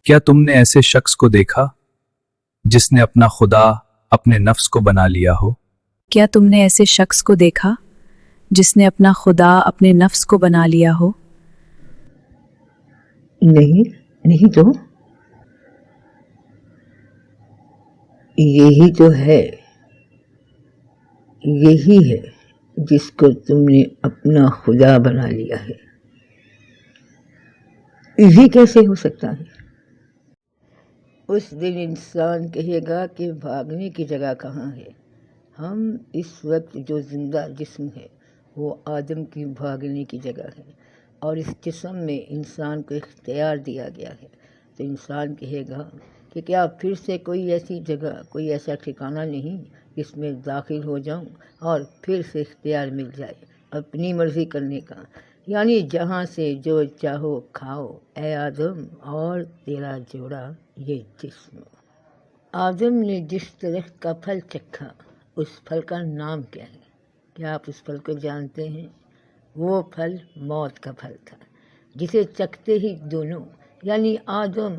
کیا تم نے ایسے شخص کو دیکھا جس نے اپنا خدا اپنے نفس کو بنا لیا ہو؟ کیا تم نے ایسے شخص کو دیکھا جس نے اپنا خدا اپنے نفس کو بنا لیا ہو؟ نہیں تو یہی تو ہے، یہی ہے جس کو تم نے اپنا خدا بنا لیا ہے۔ یہ کیسے ہو سکتا ہے؟ اس دن انسان کہے گا کہ بھاگنے کی جگہ کہاں ہے؟ ہم اس وقت جو زندہ جسم ہے وہ آدم کی بھاگنے کی جگہ ہے، اور اس جسم میں انسان کو اختیار دیا گیا ہے۔ تو انسان کہے گا کہ کیا پھر سے کوئی ایسی جگہ، کوئی ایسا ٹھکانہ نہیں جس میں داخل ہو جاؤں اور پھر سے اختیار مل جائے اپنی مرضی کرنے کا، یعنی جہاں سے جو چاہو کھاؤ اے آدم اور تیرا جوڑا یہ جسم۔ آدم نے جس درخت کا پھل چکھا اس پھل کا نام کیا ہے؟ کیا آپ اس پھل کو جانتے ہیں؟ وہ پھل موت کا پھل تھا، جسے چکھتے ہی دونوں یعنی آدم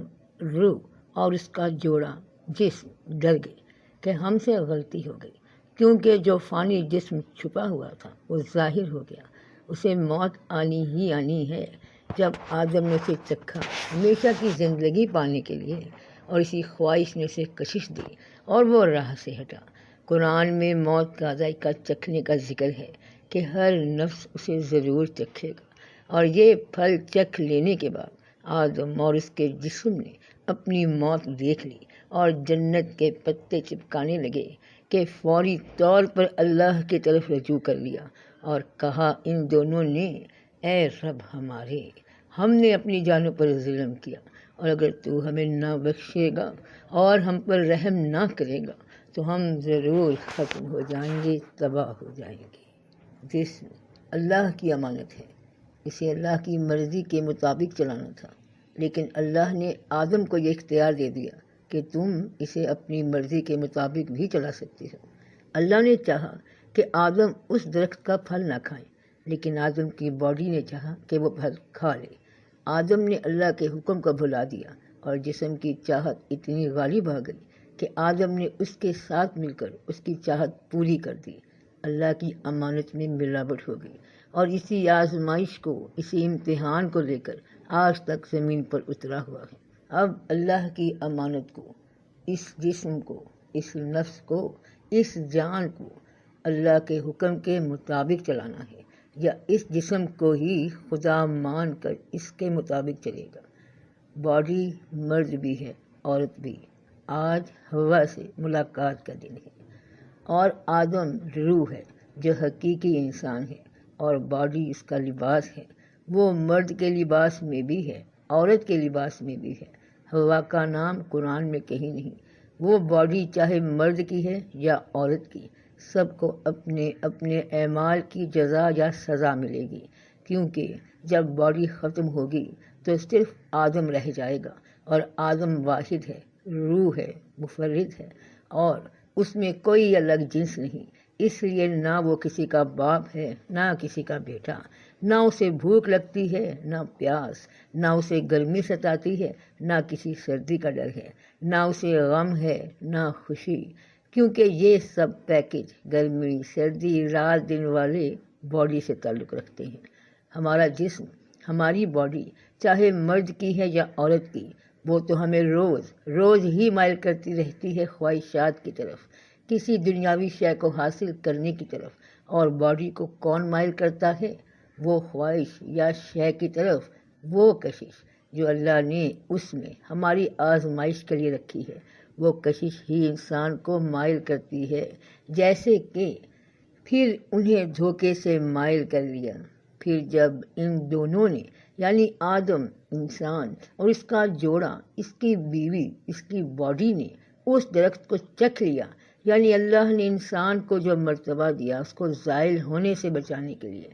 روح اور اس کا جوڑا جسم ڈر گئے کہ ہم سے غلطی ہو گئی، کیونکہ جو فانی جسم چھپا ہوا تھا وہ ظاہر ہو گیا۔ اسے موت آنی ہی آنی ہے۔ جب آدم نے اسے چکھا ہمیشہ کی زندگی پانے کے لیے، اور اسی خواہش نے اسے کشش دی اور وہ راہ سے ہٹا۔ قرآن میں موت کا ذائقہ چکھنے کا ذکر ہے کہ ہر نفس اسے ضرور چکھے گا، اور یہ پھل چکھ لینے کے بعد آدم اور اس کے جسم نے اپنی موت دیکھ لی اور جنت کے پتے چپکانے لگے کہ فوری طور پر اللہ کی طرف رجوع کر لیا اور کہا ان دونوں نے اے رب ہمارے، ہم نے اپنی جانوں پر ظلم کیا، اور اگر تو ہمیں نہ بخشے گا اور ہم پر رحم نہ کرے گا تو ہم ضرور ختم ہو جائیں گے، تباہ ہو جائیں گے۔ جسم اللہ کی امانت ہے، اسے اللہ کی مرضی کے مطابق چلانا تھا، لیکن اللہ نے آدم کو یہ اختیار دے دیا کہ تم اسے اپنی مرضی کے مطابق بھی چلا سکتے ہو۔ اللہ نے چاہا کہ آدم اس درخت کا پھل نہ کھائیں، لیکن آدم کی باڈی نے چاہا کہ وہ پھل کھا لے۔ آدم نے اللہ کے حکم کو بھلا دیا اور جسم کی چاہت اتنی غالب آ گئی کہ آدم نے اس کے ساتھ مل کر اس کی چاہت پوری کر دی۔ اللہ کی امانت میں ملاوٹ ہو گئی، اور اسی آزمائش کو، اسی امتحان کو لے کر آج تک زمین پر اترا ہوا ہے۔ اب اللہ کی امانت کو، اس جسم کو، اس نفس کو، اس جان کو اللہ کے حکم کے مطابق چلانا ہے، یا اس جسم کو ہی خدا مان کر اس کے مطابق چلے گا۔ باڈی مرد بھی ہے، عورت بھی۔ آج ہوا سے ملاقات کا دن ہے، اور آدم روح ہے جو حقیقی انسان ہے، اور باڈی اس کا لباس ہے۔ وہ مرد کے لباس میں بھی ہے، عورت کے لباس میں بھی ہے۔ ہوا کا نام قرآن میں کہیں نہیں۔ وہ باڈی چاہے مرد کی ہے یا عورت کی، سب کو اپنے اپنے اعمال کی جزا یا سزا ملے گی، کیونکہ جب باڈی ختم ہوگی تو صرف آدم رہ جائے گا، اور آدم واحد ہے، روح ہے، منفرد ہے، اور اس میں کوئی الگ جنس نہیں۔ اس لیے نہ وہ کسی کا باپ ہے، نہ کسی کا بیٹا، نہ اسے بھوک لگتی ہے، نہ پیاس، نہ اسے گرمی ستاتی ہے، نہ کسی سردی کا ڈر ہے، نہ اسے غم ہے، نہ خوشی، کیونکہ یہ سب پیکج گرمی، سردی، رات دن والے باڈی سے تعلق رکھتے ہیں۔ ہمارا جسم، ہماری باڈی چاہے مرد کی ہے یا عورت کی، وہ تو ہمیں روز روز ہی مائل کرتی رہتی ہے خواہشات کی طرف، کسی دنیاوی شے کو حاصل کرنے کی طرف۔ اور باڈی کو کون مائل کرتا ہے؟ وہ خواہش یا شے کی طرف، وہ کشش جو اللہ نے اس میں ہماری آزمائش کے لیے رکھی ہے۔ وہ کشش ہی انسان کو مائل کرتی ہے، جیسے کہ پھر انہیں دھوکے سے مائل کر لیا۔ پھر جب ان دونوں نے یعنی آدم انسان اور اس کا جوڑا، اس کی بیوی، اس کی باڈی نے اس درخت کو چکھ لیا، یعنی اللہ نے انسان کو جو مرتبہ دیا اس کو زائل ہونے سے بچانے کے لیے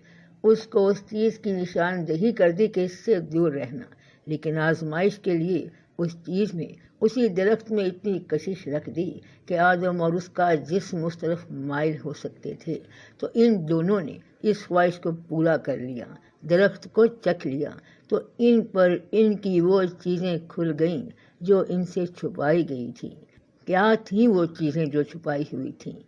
اس کو اس چیز کی نشاندہی کر دی کہ اس سے دور رہنا، لیکن آزمائش کے لیے اس چیز میں، اسی درخت میں اتنی کشش رکھ دی کہ آدم اور اس کا جسم اس طرف مائل ہو سکتے تھے۔ تو ان دونوں نے اس خواہش کو پورا کر لیا، درخت کو چکھ لیا، تو ان پر ان کی وہ چیزیں کھل گئیں جو ان سے چھپائی گئی تھی۔ کیا تھیں وہ چیزیں جو چھپائی ہوئی تھیں؟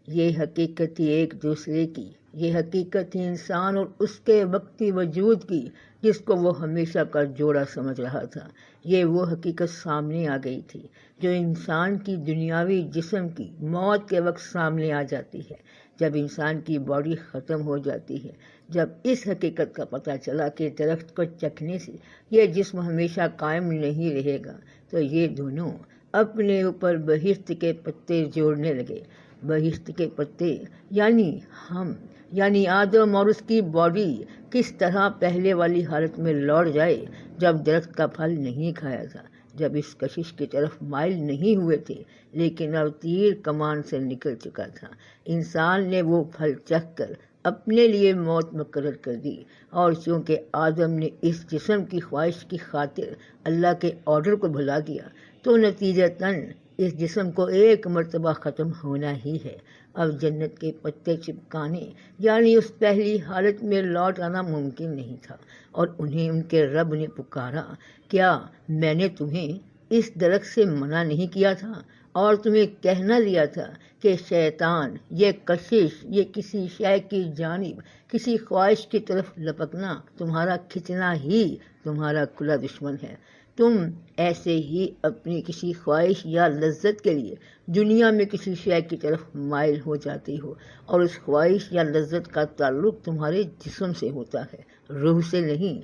یہ حقیقت تھی ایک دوسرے کی، یہ حقیقت تھی انسان اور اس کے وقتی وجود کی جس کو وہ ہمیشہ کا جوڑا سمجھ رہا تھا۔ یہ وہ حقیقت سامنے آ گئی تھی جو انسان کی دنیاوی جسم کی موت کے وقت سامنے آ جاتی ہے، جب انسان کی باڈی ختم ہو جاتی ہے۔ جب اس حقیقت کا پتہ چلا کہ درخت کو چکھنے سے یہ جسم ہمیشہ قائم نہیں رہے گا، تو یہ دونوں اپنے اوپر بہشت کے پتے جوڑنے لگے۔ بہشت کے پتے یعنی ہم، یعنی آدم اور اس کی باڈی کس طرح پہلے والی حالت میں لوٹ جائے جب درخت کا پھل نہیں کھایا تھا، جب اس کشش کی طرف مائل نہیں ہوئے تھے، لیکن اب تیر کمان سے نکل چکا تھا۔ انسان نے وہ پھل چکھ کر اپنے لیے موت مقرر کر دی، اور چونکہ آدم نے اس جسم کی خواہش کی خاطر اللہ کے آرڈر کو بھلا دیا، تو نتیجتاً اس جسم کو ایک مرتبہ ختم ہونا ہی ہے۔ اب جنت کے پتے چپکانے یعنی اس پہلی حالت میں لوٹ آنا ممکن نہیں تھا، اور انہیں ان کے رب نے پکارا، کیا میں نے تمہیں اس درخت سے منع نہیں کیا تھا اور تمہیں کہنا دیا تھا کہ شیطان، یہ کشش، یہ کسی شے کی جانب، کسی خواہش کی طرف لپکنا، تمہارا کھنچنا ہی تمہارا کھلا دشمن ہے۔ تم ایسے ہی اپنی کسی خواہش یا لذت کے لیے دنیا میں کسی شے کی طرف مائل ہو جاتی ہو، اور اس خواہش یا لذت کا تعلق تمہارے جسم سے ہوتا ہے، روح سے نہیں،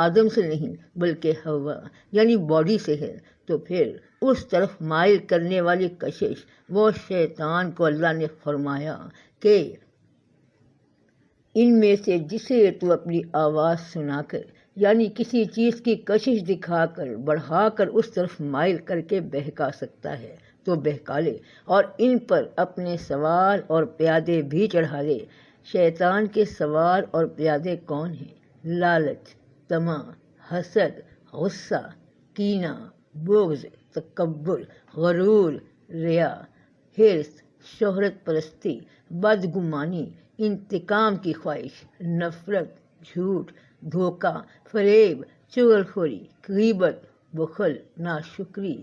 آدم سے نہیں، بلکہ ہوا یعنی باڈی سے ہے۔ تو پھر اس طرف مائل کرنے والی کشش، وہ شیطان کو اللہ نے فرمایا کہ ان میں سے جسے تو اپنی آواز سنا کر یعنی کسی چیز کی کشش دکھا کر بڑھا کر اس طرف مائل کر کے بہکا سکتا ہے تو بہکا لے، اور ان پر اپنے سوار اور پیادے بھی چڑھا لے۔ شیطان کے سوار اور پیادے کون ہیں؟ لالچ، طمع، حسد، غصہ، کینہ، بغض، تکبر، غرور، ریا، حرص، شہرت پرستی، بدگمانی، انتقام کی خواہش، نفرت، جھوٹ، دھوکہ، فریب، چغلخوری، غیبت، بخل، ناشکری،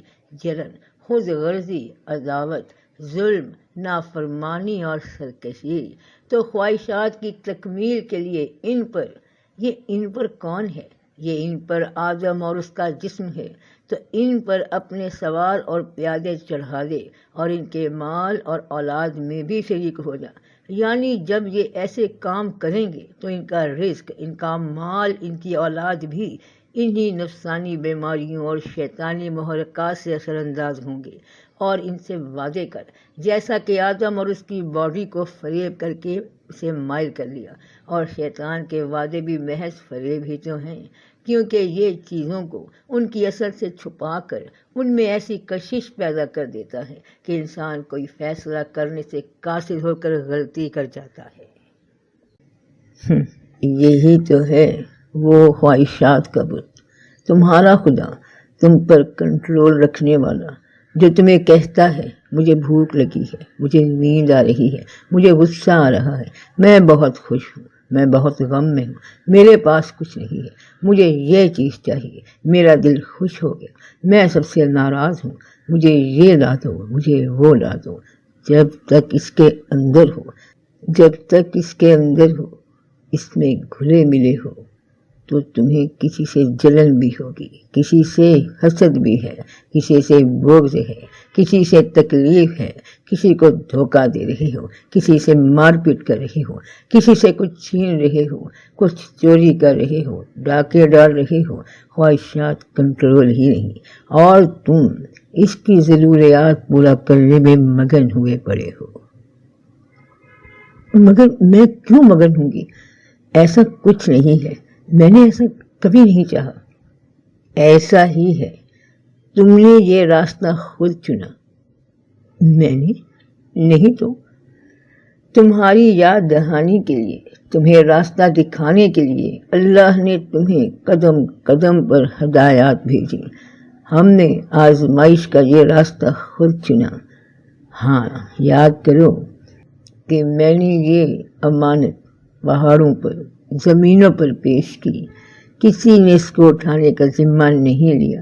جلن، خود غرضی، عداوت، ظلم، نافرمانی اور سرکشی۔ تو خواہشات کی تکمیل کے لیے ان پر کون ہے؟ یہ ان پر آدم اور اس کا جسم ہے، تو ان پر اپنے سوار اور پیادے چڑھا دے، اور ان کے مال اور اولاد میں بھی شریک ہو جا۔ یعنی جب یہ ایسے کام کریں گے تو ان کا رزق، ان کا مال، ان کی اولاد بھی انہی نفسانی بیماریوں اور شیطانی محرکات سے اثر انداز ہوں گے، اور ان سے وعدے کر، جیسا کہ آدم اور اس کی باڈی کو فریب کر کے اسے مائل کر لیا، اور شیطان کے وعدے بھی محض فریب ہی تو ہیں، کیونکہ یہ چیزوں کو ان کی اصل سے چھپا کر ان میں ایسی کشش پیدا کر دیتا ہے کہ انسان کوئی فیصلہ کرنے سے قاصر ہو کر غلطی کر جاتا ہے۔ یہی تو ہے وہ خواہشات کا بت، تمہارا خدا، تم پر کنٹرول رکھنے والا، جو تمہیں کہتا ہے مجھے بھوک لگی ہے، مجھے نیند آ رہی ہے، مجھے غصہ آ رہا ہے، میں بہت خوش ہوں، میں بہت غم میں ہوں، میرے پاس کچھ نہیں ہے، مجھے یہ چیز چاہیے، میرا دل خوش ہو گیا، میں سب سے ناراض ہوں، مجھے یہ لا دو، مجھے وہ لا دو۔ جب تک اس کے اندر ہو، اس میں گھلے ملے ہو، تو تمہیں کسی سے جلن بھی ہوگی، کسی سے حسد بھی ہے، کسی سے بغض ہے، کسی سے تکلیف ہے، کسی کو دھوکہ دے رہے ہو، کسی سے مار پیٹ کر رہے ہو، کسی سے کچھ چھین رہے ہو، کچھ چوری کر رہے ہو، ڈاکے ڈال رہے ہو، خواہشات کنٹرول ہی نہیں، اور تم اس کی ضروریات پورا کرنے میں مگن ہوئے پڑے ہو۔ مگر میں کیوں مگن ہوں گی؟ ایسا کچھ نہیں ہے، میں نے ایسا کبھی نہیں چاہا۔ ایسا ہی ہے، تم نے یہ راستہ خود چنا، میں نے نہیں۔ تو تمہاری یاد دہانی کے لیے، تمہیں راستہ دکھانے کے لیے اللہ نے تمہیں قدم قدم پر ہدایات بھیجی۔ ہم نے آزمائش کا یہ راستہ خود چنا۔ ہاں، یاد کرو کہ میں نے یہ امانت پہاڑوں پر، زمینوں پر پیش کی، کسی نے اس کو اٹھانے کا ذمہ نہیں لیا،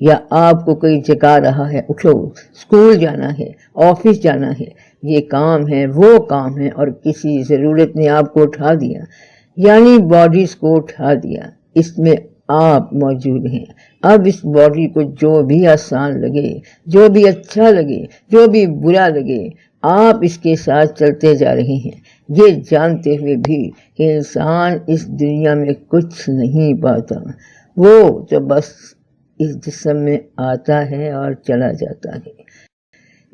یا آپ کو کوئی جگا رہا ہے اٹھو اسکول جانا ہے، آفس جانا ہے، یہ کام ہے وہ کام ہے، اور کسی ضرورت نے آپ کو اٹھا دیا، یعنی باڈیز کو اٹھا دیا، اس میں آپ موجود ہیں۔ اب اس باڈی کو جو بھی آسان لگے، جو بھی اچھا لگے، جو بھی برا لگے، آپ اس کے ساتھ چلتے جا رہے ہیں، یہ جانتے ہوئے بھی کہ انسان اس دنیا میں کچھ نہیں پاتا، وہ تو بس اس جسم میں آتا ہے اور چلا جاتا ہے۔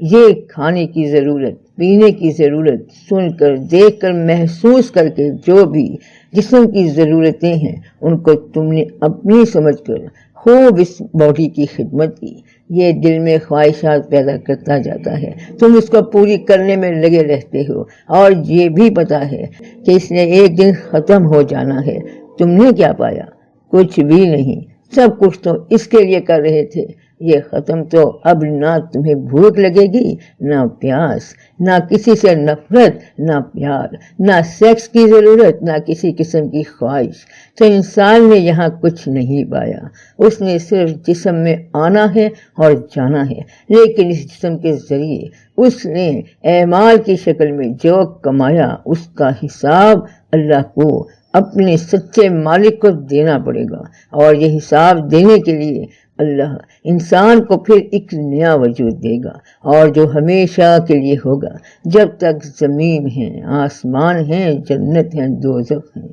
یہ کھانے کی ضرورت، پینے کی ضرورت، سن کر، دیکھ کر، محسوس کر کے جو بھی جسم کی ضرورتیں ہیں، ان کو تم نے اپنی سمجھ کر خوب اس باڈی کی خدمت کی۔ یہ دل میں خواہشات پیدا کرتا جاتا ہے، تم اس کو پوری کرنے میں لگے رہتے ہو، اور یہ بھی پتا ہے کہ اس نے ایک دن ختم ہو جانا ہے۔ تم نے کیا پایا؟ کچھ بھی نہیں، سب کچھ تو اس کے لیے کر رہے تھے، یہ ختم تو اب نہ تمہیں بھوک لگے گی، نہ پیاس، نہ کسی سے نفرت، نہ پیار، نہ سیکس کی ضرورت، نہ کسی قسم کی خواہش۔ تو انسان نے یہاں کچھ نہیں پایا، اس نے صرف جسم میں آنا ہے اور جانا ہے، لیکن اس جسم کے ذریعے اس نے اعمال کی شکل میں جو کمایا، اس کا حساب اللہ کو، اپنے سچے مالک کو دینا پڑے گا، اور یہ حساب دینے کے لیے اللہ انسان کو پھر ایک نیا وجود دے گا، اور جو ہمیشہ کے لیے ہوگا، جب تک زمین ہے، آسمان ہے، جنت ہے، دوزخ ہے۔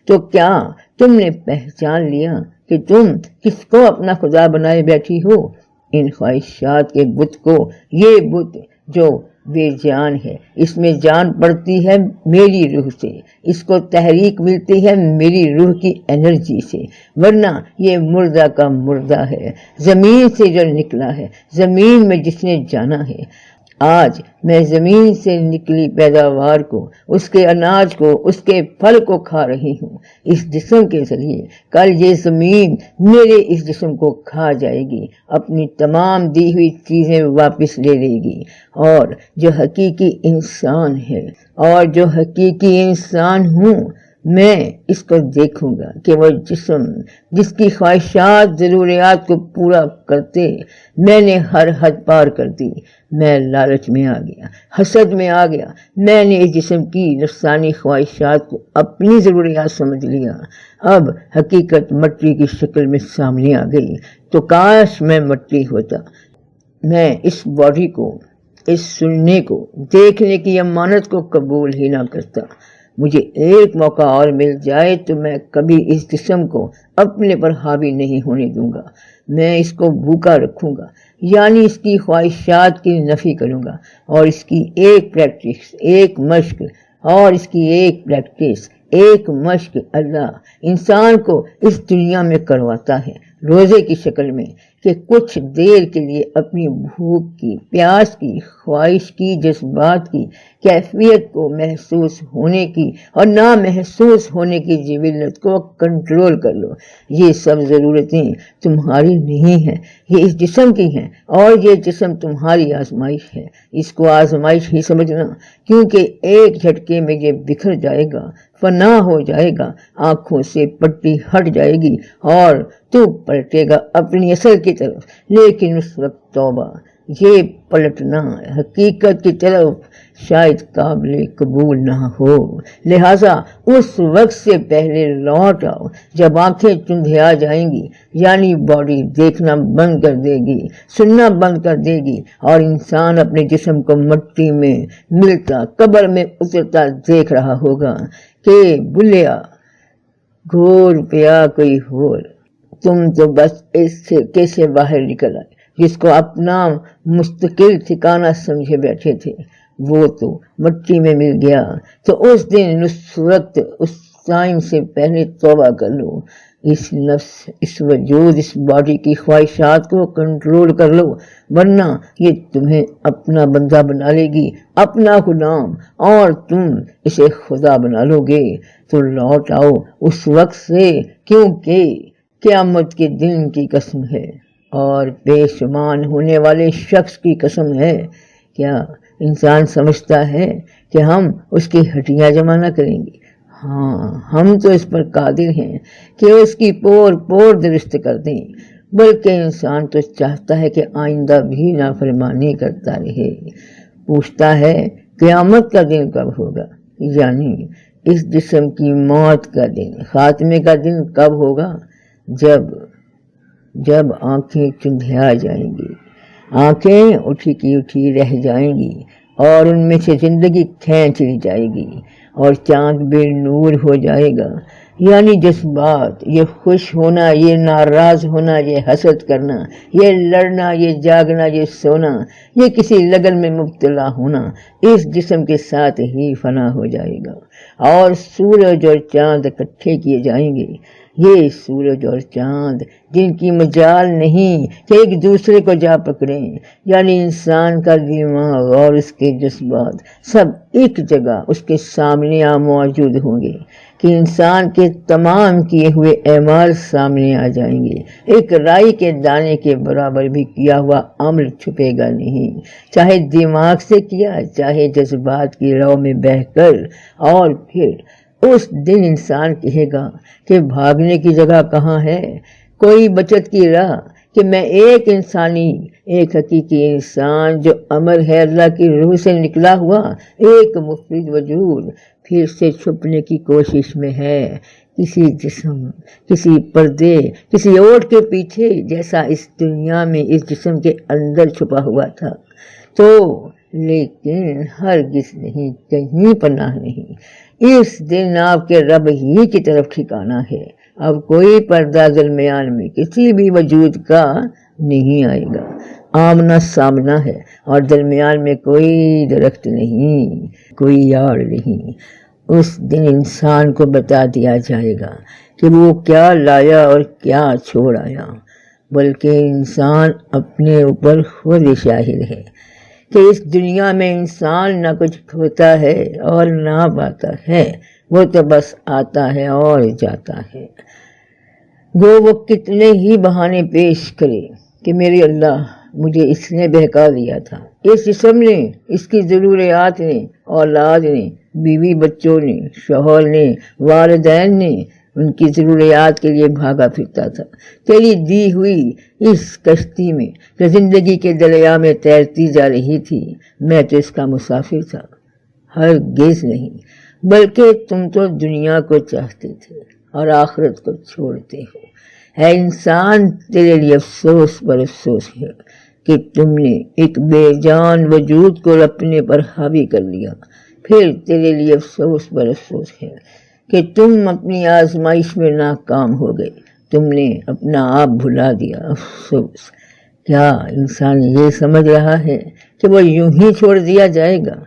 تو کیا تم نے پہچان لیا کہ تم کس کو اپنا خدا بنائے بیٹھی ہو؟ ان خواہشات کے بت کو، یہ بت جو بے جان ہے، اس میں جان پڑتی ہے میری روح سے، اس کو تحریک ملتی ہے میری روح کی انرجی سے، ورنہ یہ مردہ کا مردہ ہے، زمین سے جو نکلا ہے، زمین میں جس نے جانا ہے۔ آج میں زمین سے نکلی پیداوار کو، اس کے اناج کو، اس کے پھل کو کھا رہی ہوں اس جسم کے ذریعے۔ کل یہ زمین میرے اس جسم کو کھا جائے گی، اپنی تمام دی ہوئی چیزیں واپس لے لے گی، اور جو حقیقی انسان ہے، اور جو حقیقی انسان ہوں، میں اس کو دیکھوں گا کہ وہ جسم جس کی خواہشات، ضروریات کو پورا کرتے میں نے ہر حد پار کر دی، میں لالچ میں آ گیا، حسد میں آ گیا، میں نے اس جسم کی نفسانی خواہشات کو اپنی ضروریات سمجھ لیا۔ اب حقیقت مٹی کی شکل میں سامنے آ گئی، تو کاش میں مٹی ہوتا، میں اس باڈی کو، اس سننے کو، دیکھنے کی امانت کو قبول ہی نہ کرتا۔ مجھے ایک موقع اور مل جائے تو میں کبھی اس جسم کو اپنے پر حاوی نہیں ہونے دوں گا، میں اس کو بھوکا رکھوں گا، یعنی اس کی خواہشات کی نفی کروں گا، اور اس کی ایک پریکٹس، ایک مشق، اور اس کی ایک پریکٹس، ایک مشق اللہ انسان کو اس دنیا میں کرواتا ہے روزے کی شکل میں، کہ کچھ دیر کے لیے اپنی بھوک کی، پیاس کی، خواہش کی، جذبات کی کیفیت کو محسوس ہونے کی اور نہ محسوس ہونے کی جبلت کو کنٹرول کر لو۔ یہ سب ضرورتیں تمہاری نہیں ہیں، یہ اس جسم کی ہیں، اور یہ جسم تمہاری آزمائش ہے۔ اس کو آزمائش ہی سمجھنا، کیونکہ ایک جھٹکے میں یہ بکھر جائے گا، فنا ہو جائے گا، آنکھوں سے پٹی ہٹ جائے گی، اور تو پلٹے گا اپنی اصل کی طرف۔ لیکن اس وقت توبہ، یہ پلٹنا حقیقت کی طرف شاید قابل قبول نہ ہو، لہٰذا اس وقت سے پہلے لوٹ آؤ جب آنکھیں چندھیا جائیں گی، یعنی باڈی دیکھنا بند کر دے گی، سننا بند کر دے گی، اور انسان اپنے جسم کو مٹی میں ملتا، قبر میں اترتا دیکھ رہا ہوگا کہ بلیا گھور پیا کوئی ہور۔ تم تو بس اس سرکے سے باہر نکل آئے، جس کو اپنا مستقل ٹھکانہ سمجھے بیٹھے تھے، وہ تو مٹی میں مل گیا۔ تو اس دن، اس وقت، اس ٹائم سے پہلے توبہ کر لو، اس نفس، اس وجود، اس باڈی کی خواہشات کو کنٹرول کر لو، ورنہ یہ تمہیں اپنا بندہ بنا لے گی، اپنا غلام، اور تم اسے خدا بنا لو گے۔ تو لوٹ آؤ اس وقت سے، کیونکہ قیامت کے دن کی قسم ہے، اور بے شمار ہونے والے شخص کی قسم ہے۔ کیا انسان سمجھتا ہے کہ ہم اس کی ہڈیاں جمع نہ کریں گے؟ ہاں، ہم تو اس پر قادر ہیں کہ اس کی پور پور درست کر دیں۔ بلکہ انسان تو چاہتا ہے کہ آئندہ بھی نافرمانی کرتا رہے، پوچھتا ہے قیامت کا دن کب ہوگا، یعنی اس جسم کی موت کا دن، خاتمے کا دن کب ہوگا، جب آنکھیں چندھیا جائیں گی، آنکھیں اٹھی کی اٹھی رہ جائیں گی اور ان میں سے زندگی کھینچ لی جائے گی اور چاند بے نور ہو جائے گا، یعنی جذبات، یہ خوش ہونا، یہ ناراض ہونا، یہ حسد کرنا، یہ لڑنا، یہ جاگنا، یہ سونا، یہ کسی لگن میں مبتلا ہونا اس جسم کے ساتھ ہی فنا ہو جائے گا، اور سورج اور چاند اکٹھے کیے جائیں گے۔ یہ سورج اور چاند جن کی مجال نہیں کہ ایک دوسرے کو جا پکڑیں، یعنی انسان کا دماغ اور اس کے جذبات سب ایک جگہ اس کے سامنے موجود ہوں گے کہ انسان کے تمام کیے ہوئے اعمال سامنے آ جائیں گے۔ ایک رائی کے دانے کے برابر بھی کیا ہوا عمل چھپے گا نہیں، چاہے دماغ سے کیا، چاہے جذبات کی رو میں بہہ کر۔ اور پھر اس دن انسان کہے گا کہ بھاگنے کی جگہ کہاں ہے، کوئی بچت کی راہ، کہ میں ایک انسانی، ایک حقیقی انسان جو امر ہے اللہ کی روح سے نکلا ہوا ایک مفرد وجود، پھر سے چھپنے کی کوشش میں ہے کسی جسم، کسی پردے، کسی اوٹ کے پیچھے، جیسا اس دنیا میں اس جسم کے اندر چھپا ہوا تھا۔ تو لیکن ہرگز نہیں، کہیں پناہ نہیں، اس دن آپ کے رب ہی کی طرف ٹھکانا ہے۔ اب کوئی پردہ درمیان میں کسی بھی وجود کا نہیں آئے گا، آمنا سامنا ہے، اور درمیان میں کوئی درخت نہیں، کوئی یار نہیں۔ اس دن انسان کو بتا دیا جائے گا کہ وہ کیا لایا اور کیا چھوڑ آیا، بلکہ انسان اپنے اوپر خود شاہد ہے کہ اس دنیا میں انسان نہ کچھ کھوتا ہے اور نہ پاتا ہے، وہ تو بس آتا ہے اور جاتا ہے۔ گو وہ کتنے ہی بہانے پیش کرے کہ میرے اللہ، مجھے اس نے بہکا دیا تھا، اس جسم نے، اس کی ضروریات نے، اولاد نے، بیوی بچوں نے، شوہر نے، والدین نے، ان کی ضروریات کے لیے بھاگا پھرتا تھا تیری دی ہوئی اس کشتی میں جو زندگی کے دریا میں تیرتی جا رہی تھی۔ میں تو اس کا مسافر تھا، ہرگز نہیں، بلکہ تم تو دنیا کو چاہتے تھے اور آخرت کو چھوڑتے ہو۔ اے انسان، تیرے لیے افسوس پر افسوس ہے کہ تم نے ایک بے جان وجود کو اپنے پر حاوی کر لیا۔ پھر تیرے لیے افسوس پر افسوس ہے کہ تم اپنی آزمائش میں ناکام ہو گئے، تم نے اپنا آپ بھلا دیا۔ افسوس! کیا انسان یہ سمجھ رہا ہے کہ وہ یوں ہی چھوڑ دیا جائے گا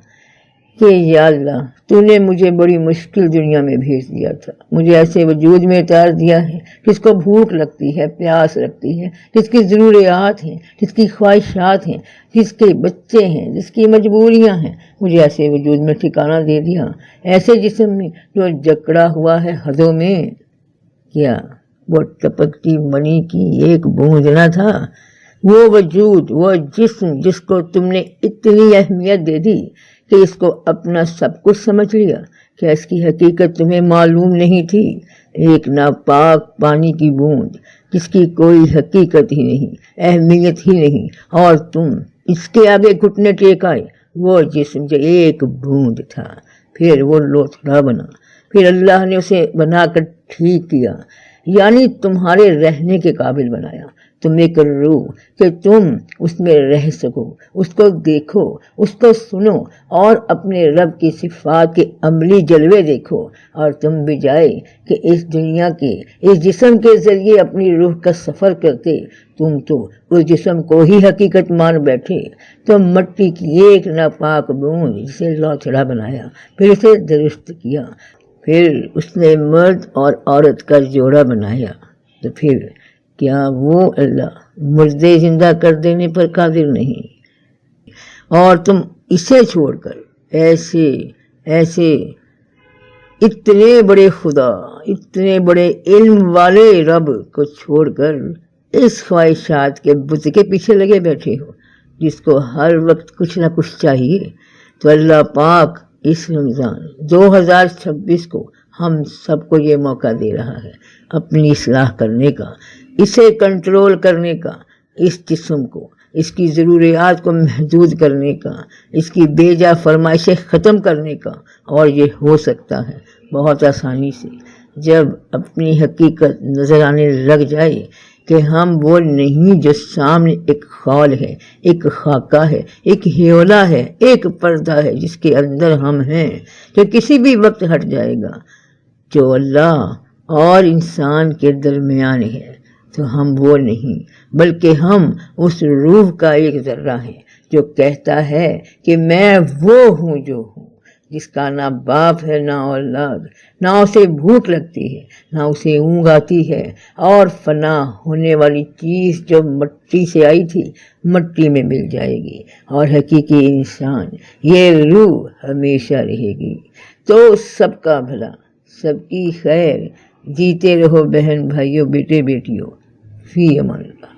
کہ یا اللہ، تو نے مجھے بڑی مشکل دنیا میں بھیج دیا تھا، مجھے ایسے وجود میں اتار دیا ہے جس کو بھوک لگتی ہے، پیاس لگتی ہے، جس کی ضروریات ہیں، جس کی خواہشات ہیں، جس کے بچے ہیں، جس کی مجبوریاں ہیں، مجھے ایسے وجود میں ٹھکانہ دے دیا، ایسے جسم میں جو جکڑا ہوا ہے حدوں میں۔ کیا وہ ٹپکتی منی کی ایک بوند نہ تھا؟ وہ وجود، وہ جسم جس کو تم نے اتنی اہمیت دے دی کہ اس کو اپنا سب کچھ سمجھ لیا، کیا اس کی حقیقت تمہیں معلوم نہیں تھی؟ ایک ناپاک پانی کی بوند جس کی کوئی حقیقت ہی نہیں، اہمیت ہی نہیں، اور تم اس کے آگے گھٹنے ٹیک آئے۔ وہ جسم جو ایک بوند تھا، پھر وہ لوتھڑا بنا، پھر اللہ نے اسے بنا کر ٹھیک کیا، یعنی تمہارے رہنے کے قابل بنایا۔ تم ایک روح کہ تم اس میں رہ سکو، اس کو دیکھو، اس کو سنو اور اپنے رب کی صفات کے عملی جلوے دیکھو، اور تم بھی جائے کہ اس دنیا کے اس جسم کے ذریعے اپنی روح کا سفر کرتے، تم تو اس جسم کو ہی حقیقت مان بیٹھے۔ تم مٹی کی ایک ناپاک بوند جسے لوتھڑا بنایا، پھر اسے درست کیا، پھر اس نے مرد اور عورت کا جوڑا بنایا، تو پھر کیا وہ اللہ مردے زندہ کر دینے پر قادر نہیں؟ اور تم اسے چھوڑ کر ایسے اتنے بڑے خدا، اتنے بڑے علم والے رب کو چھوڑ کر اس خواہشات کے بت کے پیچھے لگے بیٹھے ہو جس کو ہر وقت کچھ نہ کچھ چاہیے۔ تو اللہ پاک اس رمضان 2026 کو ہم سب کو یہ موقع دے رہا ہے اپنی اصلاح کرنے کا، اسے کنٹرول کرنے کا، اس جسم کو، اس کی ضروریات کو محدود کرنے کا، اس کی بے جا فرمائشیں ختم کرنے کا، اور یہ ہو سکتا ہے بہت آسانی سے جب اپنی حقیقت نظر آنے لگ جائے کہ ہم وہ نہیں جو سامنے ایک خال ہے، ایک خاکہ ہے، ایک ہیولا ہے، ایک پردہ ہے جس کے اندر ہم ہیں، جو کسی بھی وقت ہٹ جائے گا، جو اللہ اور انسان کے درمیان ہے۔ تو ہم وہ نہیں، بلکہ ہم اس روح کا ایک ذرہ ہیں جو کہتا ہے کہ میں وہ ہوں جو ہوں، جس کا نہ باپ ہے نہ اولاد، نہ اسے بھوک لگتی ہے نہ اسے اونگ آتی ہے، اور فنا ہونے والی چیز جو مٹی سے آئی تھی مٹی میں مل جائے گی، اور حقیقی انسان یہ روح ہمیشہ رہے گی۔ تو سب کا بھلا، سب کی خیر، جیتے رہو بہن بھائیوں، بیٹے بیٹیوں، فی امان اللہ۔